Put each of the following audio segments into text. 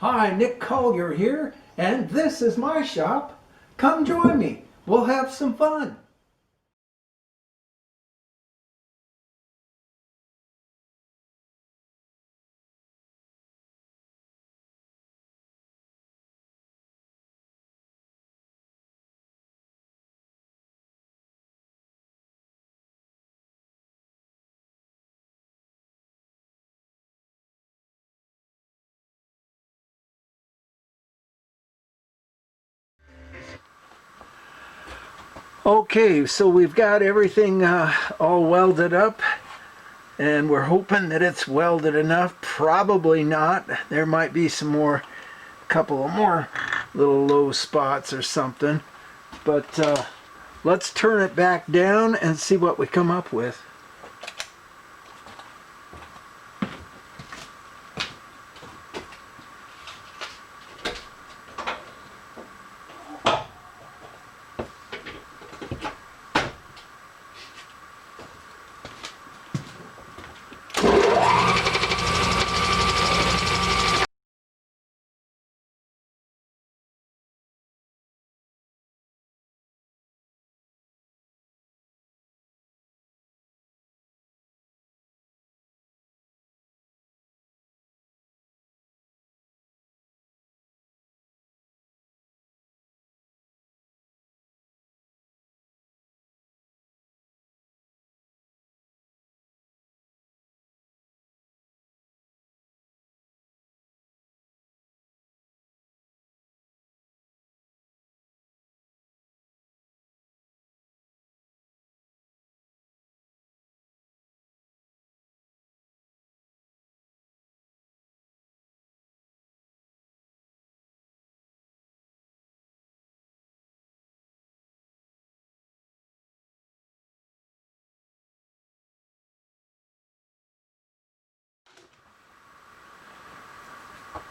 Hi, Nick Collier here, and this is my shop. Come join me. We'll have some fun. Okay, so we've got everything all welded up, and we're hoping that it's welded enough. Probably not. There might be some more, couple of more little low spots or something. But let's turn it back down and see what we come up with.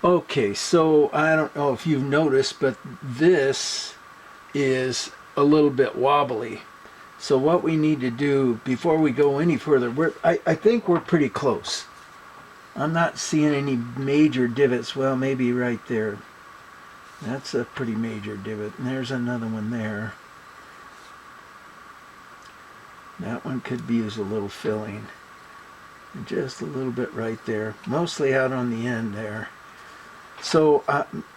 Okay, so I don't know if you've noticed, but this is a little bit wobbly. So what we need to do before we go any further, I think we're pretty close. I'm not seeing any major divots. Well, maybe right there. That's a pretty major divot. And there's another one there. That one could use a little filling. Just a little bit right there. Mostly out on the end there. So,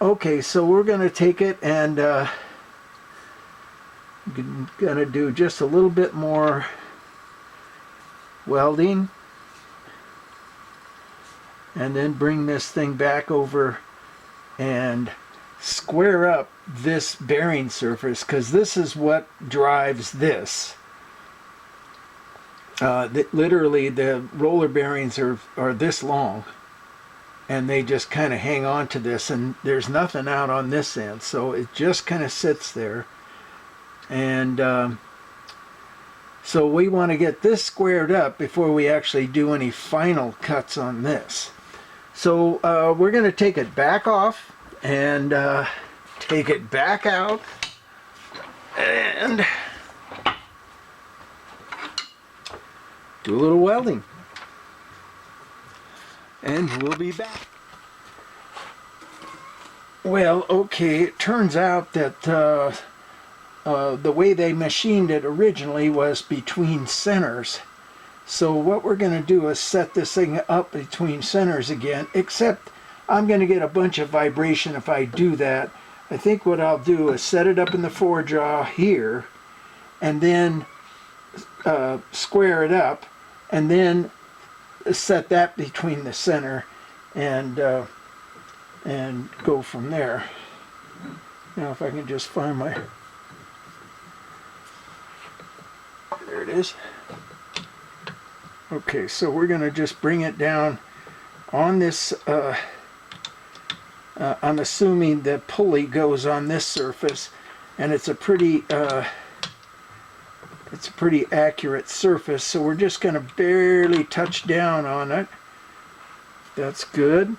okay, so we're going to take it and going to do just a little bit more welding. And then bring this thing back over and square up this bearing surface, because this is what drives this. Literally, the roller bearings are this long, and they just kind of hang on to this, and there's nothing out on this end, so it just kind of sits there. And so we want to get this squared up before we actually do any final cuts on this. So we're going to take it back off and take it back out and do a little welding. And we'll be back. Well, okay, it turns out that the way they machined it originally was between centers. So what we're going to do is set this thing up between centers again, except I'm going to get a bunch of vibration if I do that. I think what I'll do is set it up in the forejaw here, and then square it up, and then set that between the center, and go from there. Now if I can just find my, there it is. Okay, so we're going to just bring it down on this, I'm assuming the pulley goes on this surface, and it's a pretty accurate surface, so we're just going to barely touch down on it. That's good.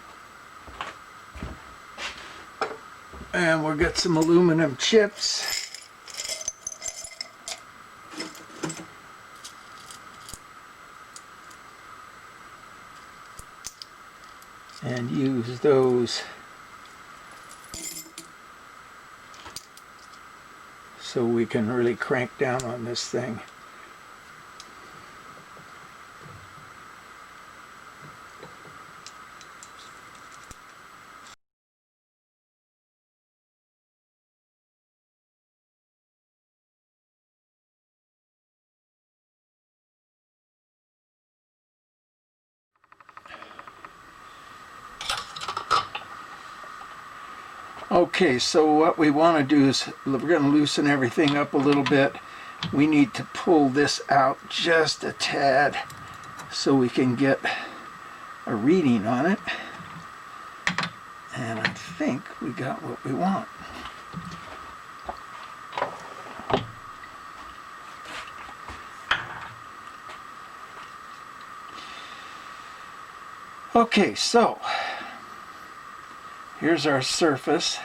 And we'll get some aluminum chips. And use those so we can really crank down on this thing. Okay, so what we want to do is we're going to loosen everything up a little bit. We need to pull this out just a tad so we can get a reading on it. And I think we got what we want. Okay, so here's our surface.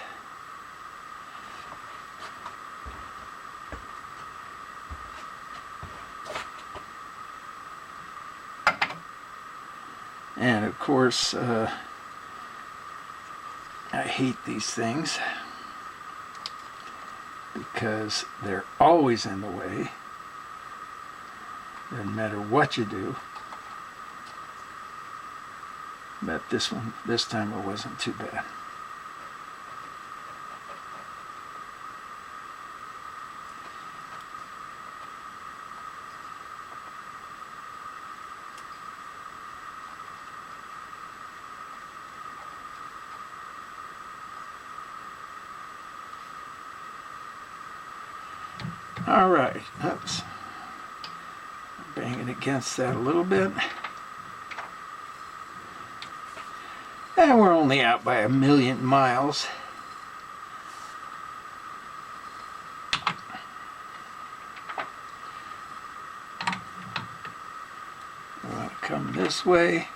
And of course, I hate these things because they're always in the way. Doesn't matter what you do. But this time it wasn't too bad. All right, oops. Bang it against that a little bit. And we're only out by 1,000,000 miles. We want to come this way.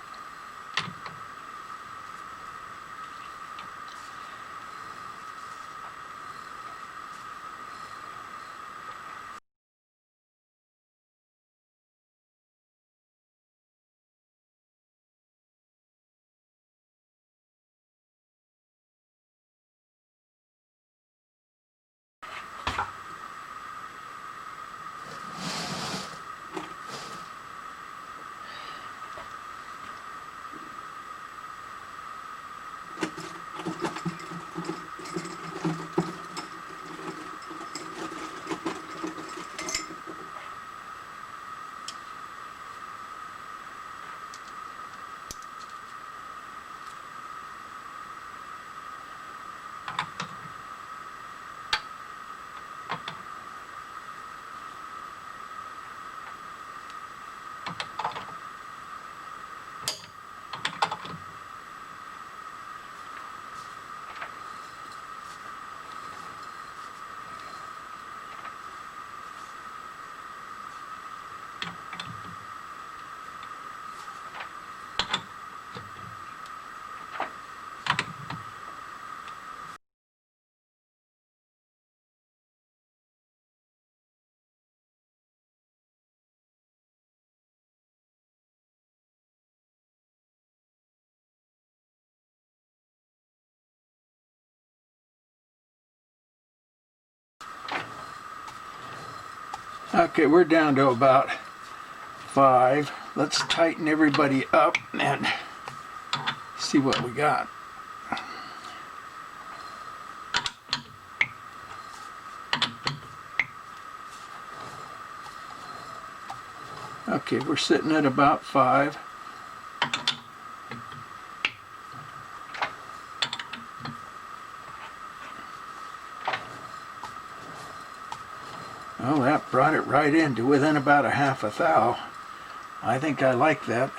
Okay, we're down to about 5. Let's tighten everybody up and see what we got. Okay, we're sitting at about 5. Oh, that brought it right into within about a half a thou. I think I like that.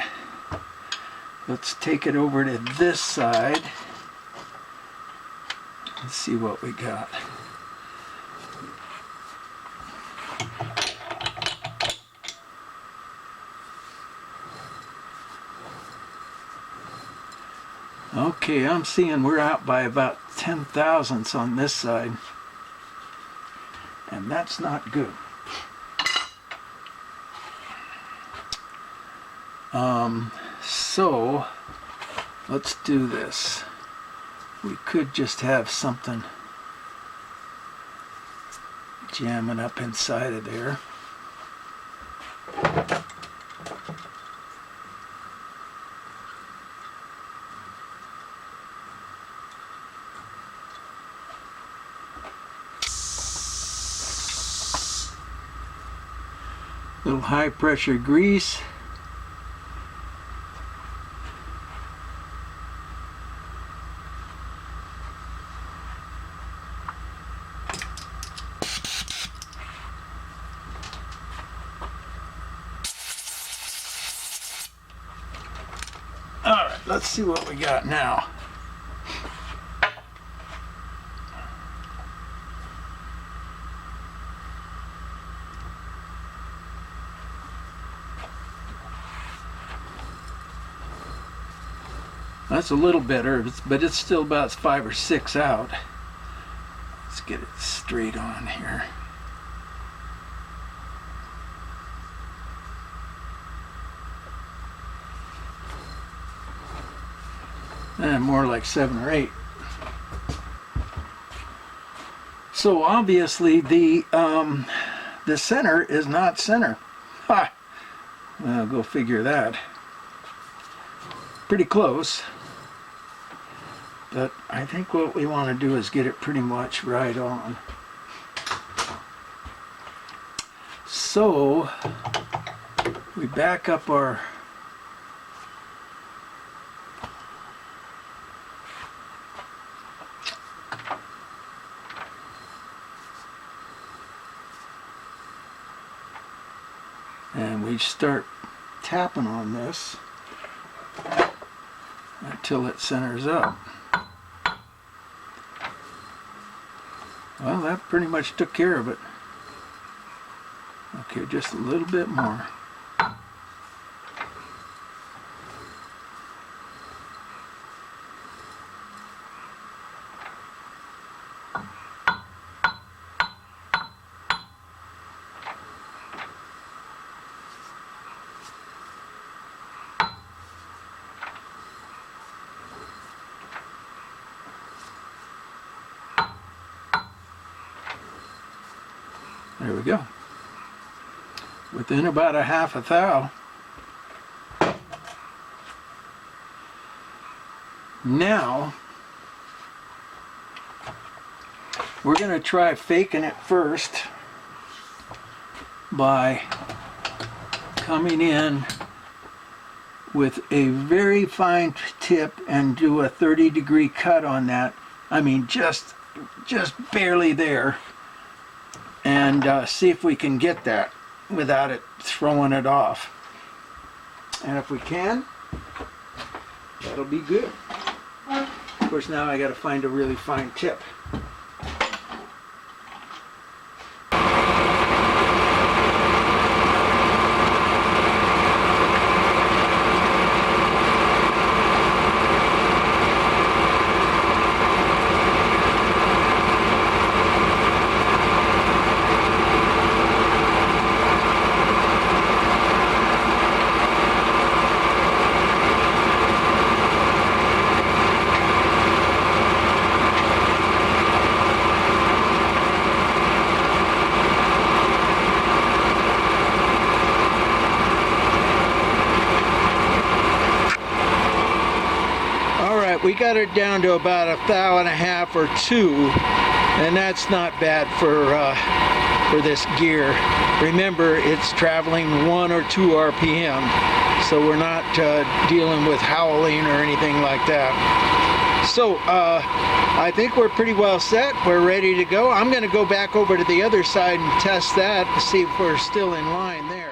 Let's take it over to this side and see what we got. Okay, I'm seeing we're out by about 10 thousandths on this side. And that's not good. So let's do this. We could just have something jamming up inside of there. Little high pressure grease. All right, let's see what we got now. That's a little better, but it's still about 5 or 6 out. Let's get it straight on here. And more like 7 or 8. So obviously the center is not center. Ha! Well, go figure that. Pretty close. But I think what we want to do is get it pretty much right on. So we back up our and we start tapping on this until it centers up. Well, that pretty much took care of it. Okay, just a little bit more. There we go. Within about a half a thou. Now, we're going to try faking it first by coming in with a very fine tip and do a 30-degree cut on that. I mean, just barely there. And see if we can get that without it throwing it off. And if we can, that'll be good. Of course, now I got to find a really fine tip. We got it down to about a thou and a half or 2, and that's not bad for this gear. Remember, it's traveling 1 or 2 RPM, so we're not dealing with howling or anything like that. So I think we're pretty well set. We're ready to go. I'm going to go back over to the other side and test that to see if we're still in line there.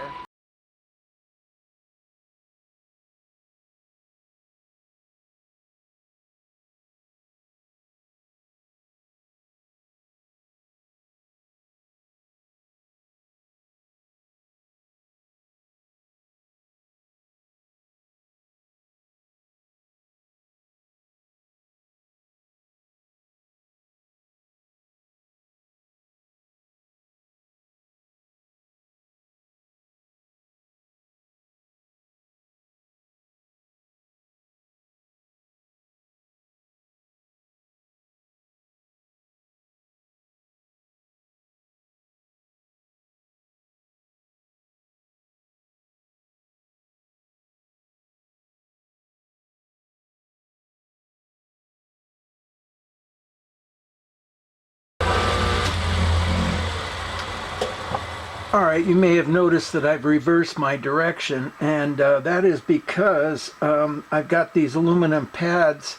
All right, you may have noticed that I've reversed my direction, and that is because I've got these aluminum pads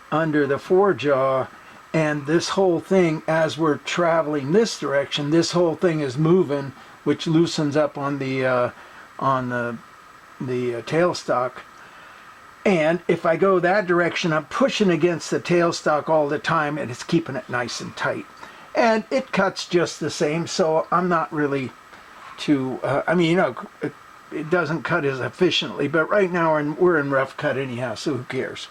under the forejaw, and this whole thing, as we're traveling this direction, this whole thing is moving, which loosens up on the tailstock. And if I go that direction, I'm pushing against the tailstock all the time, and it's keeping it nice and tight. And it cuts just the same, so I'm not really too, I mean, you know, it doesn't cut as efficiently, but right now we're in rough cut anyhow, so who cares?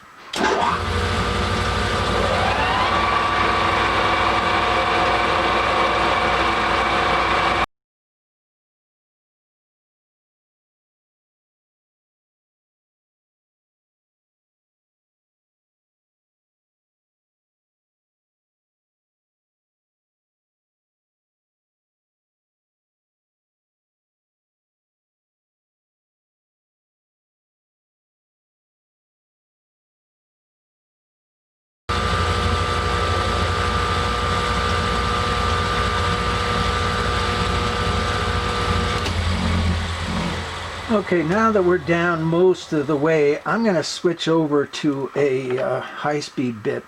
Okay, now that we're down most of the way, I'm going to switch over to a high-speed bit.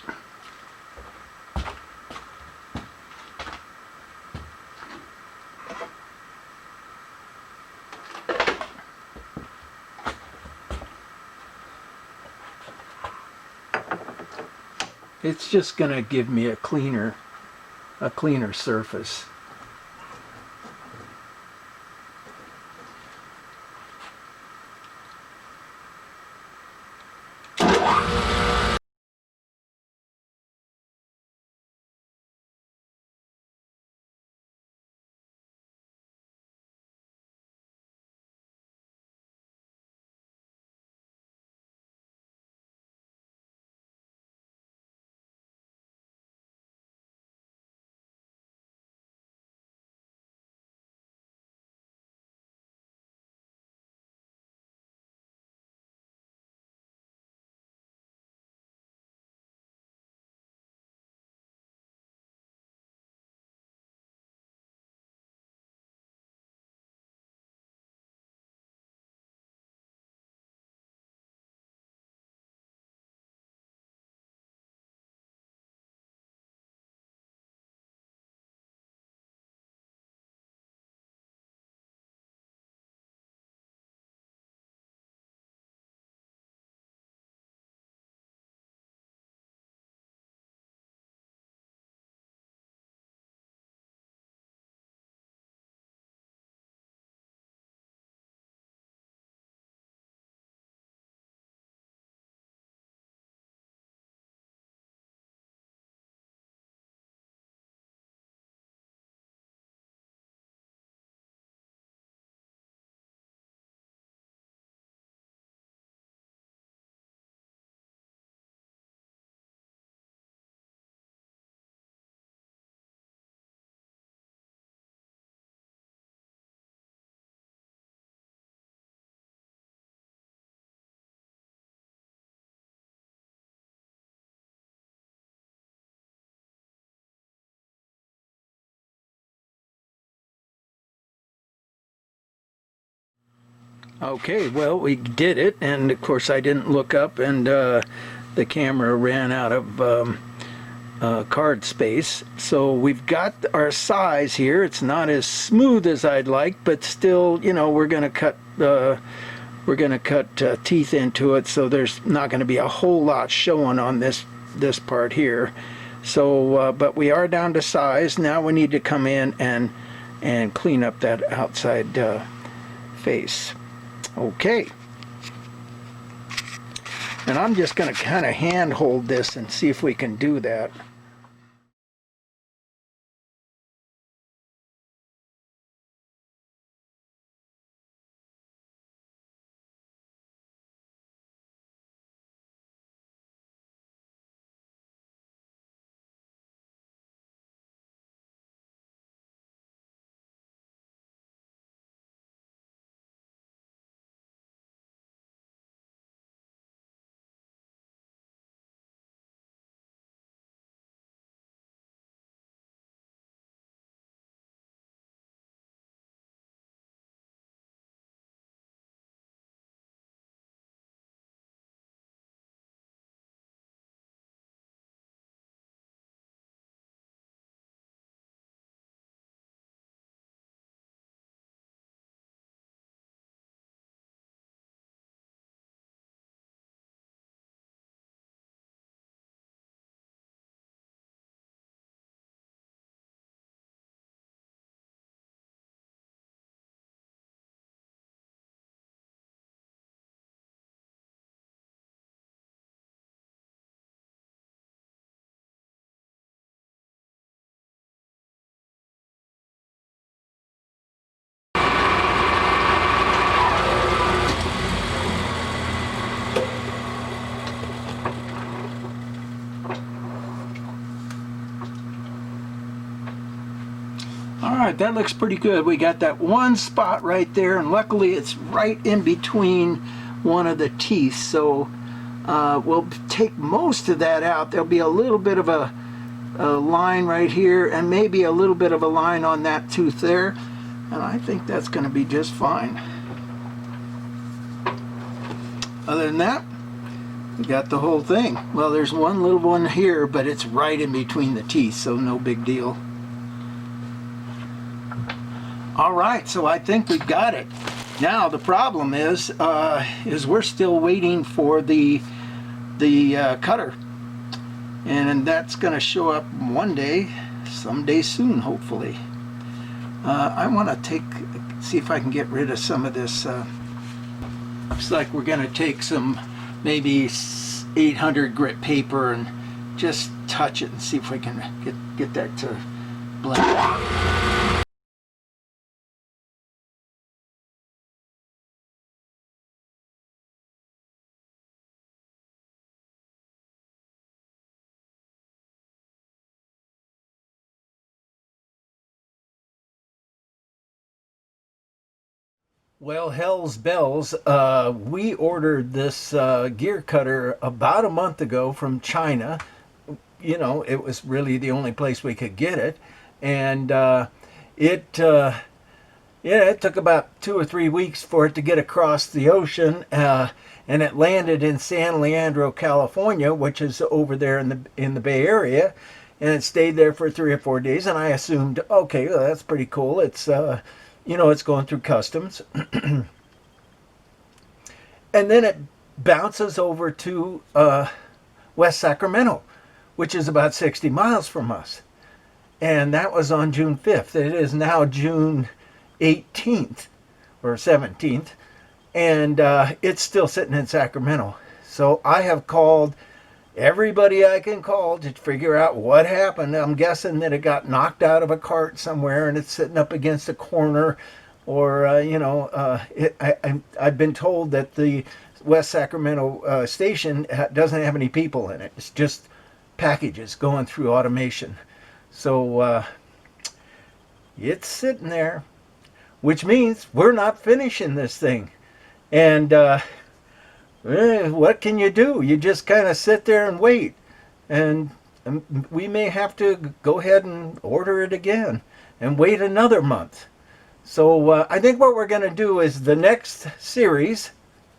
It's just going to give me a cleaner surface. Okay, well, we did it, and of course I didn't look up, and the camera ran out of card space. So we've got our size here. It's not as smooth as I'd like, but still, you know, we're going to cut teeth into it, so there's not going to be a whole lot showing on this part here. So, but we are down to size. Now we need to come in and clean up that outside face. Okay. And I'm just going to kind of hand hold this and see if we can do that. right, that looks pretty good. We got that one spot right there, and luckily it's right in between one of the teeth, so we'll take most of that out. There'll be a little bit of a line right here, and maybe a little bit of a line on that tooth there, and I think that's going to be just fine. Other than that, we got the whole thing. Well, there's one little one here, but it's right in between the teeth, so no big deal. All right, so I think we've got it. Now the problem is we're still waiting for the cutter, and that's going to show up one day, someday soon, hopefully. I want to see if I can get rid of some of this. Looks like we're going to take some maybe 800 grit paper and just touch it and see if we can get that to blend out. Well, hell's bells. We ordered this gear cutter about a month ago from China. You know, it was really the only place we could get it. And it took about 2 or 3 weeks for it to get across the ocean. And it landed in San Leandro, California, which is over there in the Bay Area. And it stayed there for 3 or 4 days. And I assumed, okay, well, that's pretty cool. It's it's going through customs. And then it bounces over to West Sacramento, which is about 60 miles from us. And that was on June 5th. It is now June 18th or 17th. And it's still sitting in Sacramento. So I have called everybody I can call to figure out what happened. I'm guessing that it got knocked out of a cart somewhere and it's sitting up against a corner, or I've been told that the West Sacramento station doesn't have any people in it. It's just packages going through automation. So it's sitting there, which means we're not finishing this thing. And what can you do? You just kind of sit there and wait, and we may have to go ahead and order it again and wait another month. So I think what we're going to do is the next series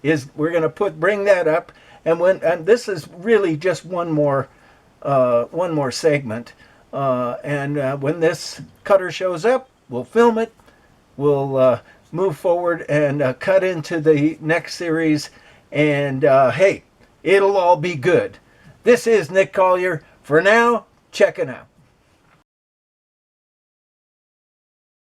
is we're going to bring that up, and this is really just one more segment, and when this cutter shows up, we'll film it, we'll move forward and cut into the next series. And hey, it'll all be good. This is Nick Collier. For now, checking out.